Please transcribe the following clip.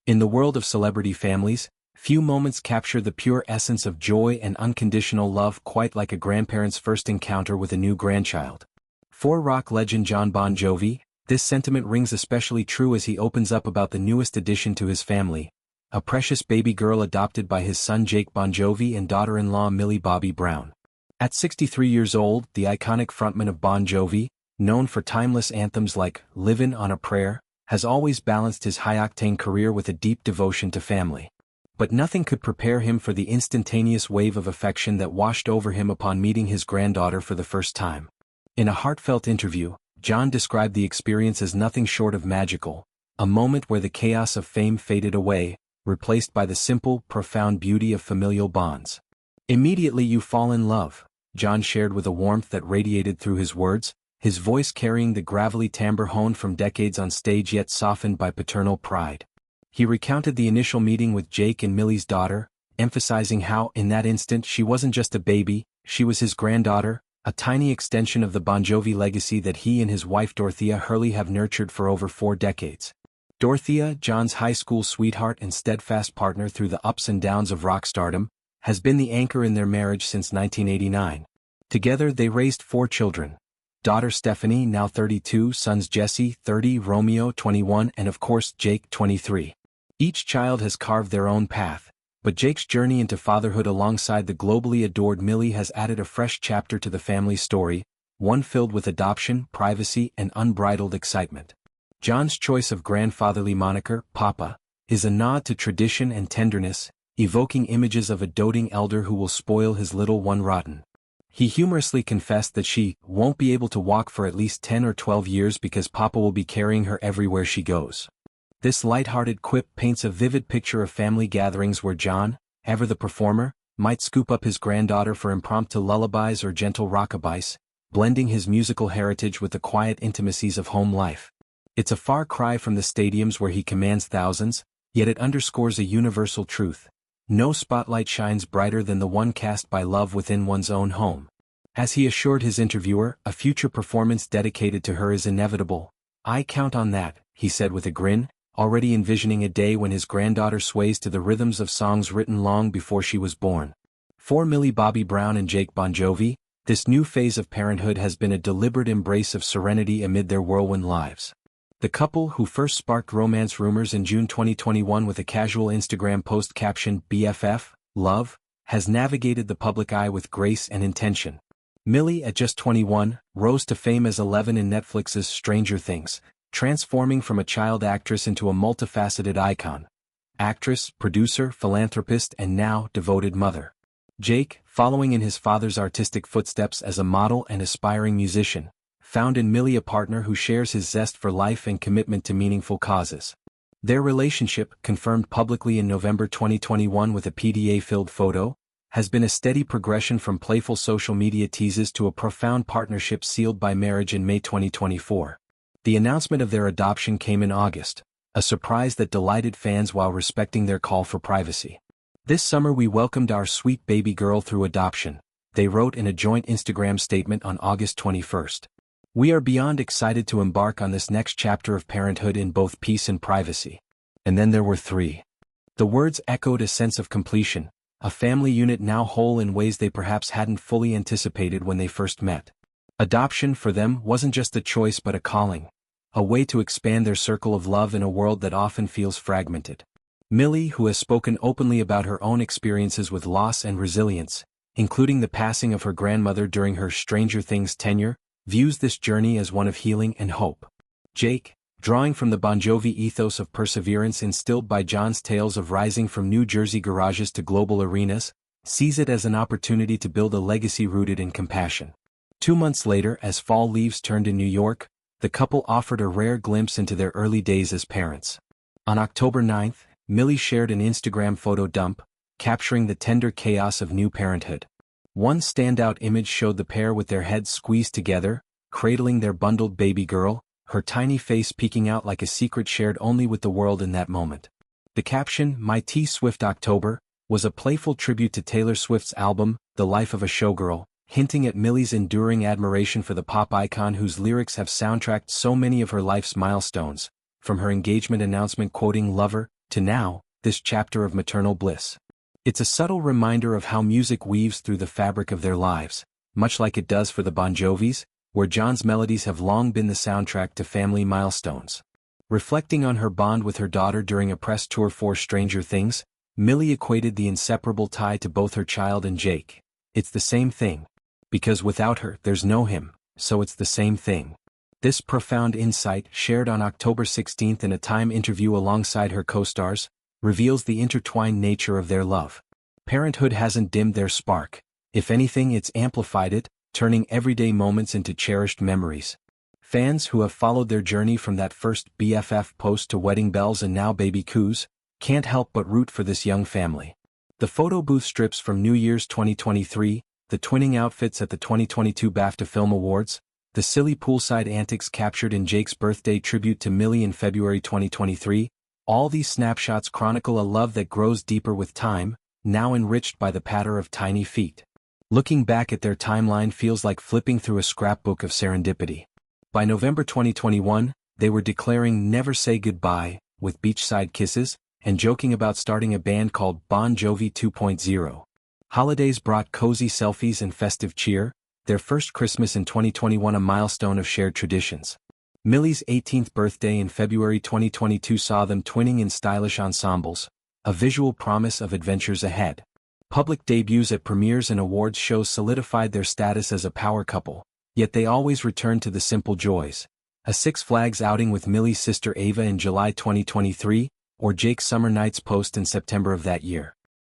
In the world of celebrity families, few moments capture the pure essence of joy and unconditional love quite like a grandparent's first encounter with a new grandchild. For rock legend Jon Bon Jovi, this sentiment rings especially true as he opens up about the newest addition to his family, a precious baby girl adopted by his son Jake Bongiovi and daughter-in-law Millie Bobby Brown. At 63 years old, the iconic frontman of Bon Jovi, known for timeless anthems like "Livin' on a Prayer," has always balanced his high-octane career with a deep devotion to family. But nothing could prepare him for the instantaneous wave of affection that washed over him upon meeting his granddaughter for the first time. In a heartfelt interview, Jon described the experience as nothing short of magical, a moment where the chaos of fame faded away, replaced by the simple, profound beauty of familial bonds. "Immediately you fall in love," Jon shared with a warmth that radiated through his words, his voice carrying the gravelly timbre honed from decades on stage yet softened by paternal pride. He recounted the initial meeting with Jake and Millie's daughter, emphasizing how, in that instant, she wasn't just a baby, she was his granddaughter, a tiny extension of the Bon Jovi legacy that he and his wife Dorothea Hurley have nurtured for over 4 decades. Dorothea, Jon's high school sweetheart and steadfast partner through the ups and downs of rock stardom, has been the anchor in their marriage since 1989. Together they raised 4 children. Daughter Stephanie, now 32, sons Jesse, 30, Romeo, 21, and of course Jake, 23. Each child has carved their own path, but Jake's journey into fatherhood alongside the globally adored Millie has added a fresh chapter to the family's story, one filled with adoption, privacy, and unbridled excitement. Jon's choice of grandfatherly moniker, Papa, is a nod to tradition and tenderness, evoking images of a doting elder who will spoil his little one rotten. He humorously confessed that she won't be able to walk for at least 10 or 12 years because Papa will be carrying her everywhere she goes. This light-hearted quip paints a vivid picture of family gatherings where Jon, ever the performer, might scoop up his granddaughter for impromptu lullabies or gentle rockabies, blending his musical heritage with the quiet intimacies of home life. It's a far cry from the stadiums where he commands thousands, yet it underscores a universal truth. No spotlight shines brighter than the one cast by love within one's own home. As he assured his interviewer, a future performance dedicated to her is inevitable. "I count on that," he said with a grin, already envisioning a day when his granddaughter sways to the rhythms of songs written long before she was born. For Millie Bobby Brown and Jake Bon Jovi, this new phase of parenthood has been a deliberate embrace of serenity amid their whirlwind lives. The couple, who first sparked romance rumors in June 2021 with a casual Instagram post captioned "BFF, Love," has navigated the public eye with grace and intention. Millie, at just 21, rose to fame as 11 in Netflix's Stranger Things, transforming from a child actress into a multifaceted icon. Actress, producer, philanthropist, and now devoted mother. Jake, following in his father's artistic footsteps as a model and aspiring musician, found in Millie a partner who shares his zest for life and commitment to meaningful causes. Their relationship, confirmed publicly in November 2021 with a PDA-filled photo, has been a steady progression from playful social media teases to a profound partnership sealed by marriage in May 2024. The announcement of their adoption came in August, a surprise that delighted fans while respecting their call for privacy. "This summer we welcomed our sweet baby girl through adoption," they wrote in a joint Instagram statement on August 21. "We are beyond excited to embark on this next chapter of parenthood in both peace and privacy." And then there were 3. The words echoed a sense of completion, a family unit now whole in ways they perhaps hadn't fully anticipated when they first met. Adoption for them wasn't just a choice but a calling, a way to expand their circle of love in a world that often feels fragmented. Millie, who has spoken openly about her own experiences with loss and resilience, including the passing of her grandmother during her Stranger Things tenure, views this journey as one of healing and hope. Jake, drawing from the Bon Jovi ethos of perseverance instilled by Jon's tales of rising from New Jersey garages to global arenas, sees it as an opportunity to build a legacy rooted in compassion. 2 months later, as fall leaves turned in New York, the couple offered a rare glimpse into their early days as parents. On October 9, Millie shared an Instagram photo dump, capturing the tender chaos of new parenthood. One standout image showed the pair with their heads squeezed together, cradling their bundled baby girl, her tiny face peeking out like a secret shared only with the world in that moment. The caption, "My T Swift October," was a playful tribute to Taylor Swift's album, The Life of a Showgirl, hinting at Millie's enduring admiration for the pop icon whose lyrics have soundtracked so many of her life's milestones, from her engagement announcement quoting "Lover," to now, this chapter of maternal bliss. It's a subtle reminder of how music weaves through the fabric of their lives, much like it does for the Bongiovis, where Jon's melodies have long been the soundtrack to family milestones. Reflecting on her bond with her daughter during a press tour for Stranger Things, Millie equated the inseparable tie to both her child and Jake. It's the same thing. Because without her, there's no him, so it's the same thing. This profound insight, shared on October 16 in a Time interview alongside her co-stars, reveals the intertwined nature of their love. Parenthood hasn't dimmed their spark. If anything, it's amplified it, turning everyday moments into cherished memories. Fans who have followed their journey from that first BFF post to wedding bells and now baby coos, can't help but root for this young family. The photo booth strips from New Year's 2023, the twinning outfits at the 2022 BAFTA Film Awards, the silly poolside antics captured in Jake's birthday tribute to Millie in February 2023, all these snapshots chronicle a love that grows deeper with time, now enriched by the patter of tiny feet. Looking back at their timeline feels like flipping through a scrapbook of serendipity. By November 2021, they were declaring "Never Say Goodbye" with beachside kisses, and joking about starting a band called Bongiovi 2.0. Holidays brought cozy selfies and festive cheer, their first Christmas in 2021 a milestone of shared traditions. Millie's 18th birthday in February 2022 saw them twinning in stylish ensembles, a visual promise of adventures ahead. Public debuts at premieres and awards shows solidified their status as a power couple, yet they always returned to the simple joys. A Six Flags outing with Millie's sister Ava in July 2023, or Jake's summer nights post in September of that year.